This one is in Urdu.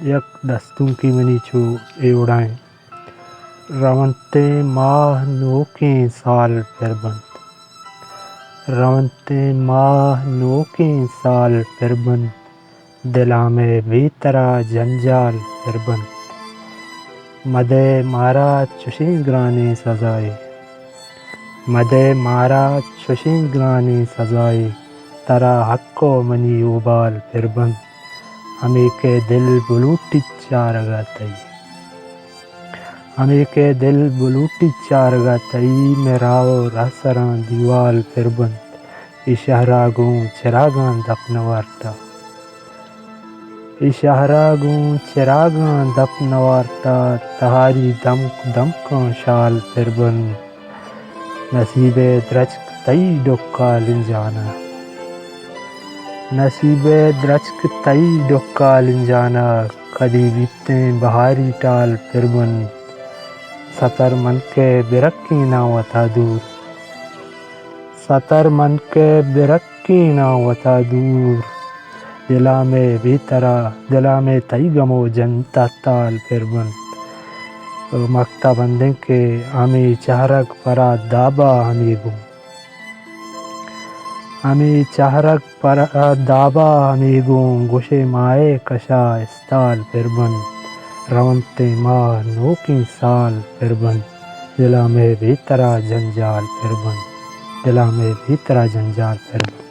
یک دستوں کی منی چو اے اڑائیں رونتے ماہ نو کے سال پھر بند رونتے ماہ نو کے سال پھر بند دلاں میں بے طرح جنجال پھر بند مدے مارا چشیں گرانے سزائے مدے مارا چشیں گرانے سزائے ترا حق و منی اوبال پھر بند ہمیں کے دل بلوٹی چارگا تئی ہمیں کے دل بلوٹی چارگا تئی میراو رہسراں دیوال پھر بند ای شہراگوں چراغاں دپ نوارتا ای شہراگوں چراغاں دپ نوارتا تہاری دمک دمکاں شال پھر بند نصیب درچک تئی ڈکا لنجانا نصیب درچک تئی ڈکا لنجانا کدی بیتیں بہاری ٹال پھر بند ستر من کے برکی نہ وتا دور ستر من کے برکی نہ وتا دور دلا میں بے طرح دلا میں تئی گمو جنتا تال پھر بند مکتا بندیں کے ہمیں چہرگ پرا دابا ہمیں گوں ہمیں چہرگ پرا دابا ہمیں گوں گوشے مائے کشا استال پھر بند رونتے ماہ نو کی سال پھر بند دلا میں بے طرح جنجال پھر بند دلا میں بے طرح جنجال پھر بند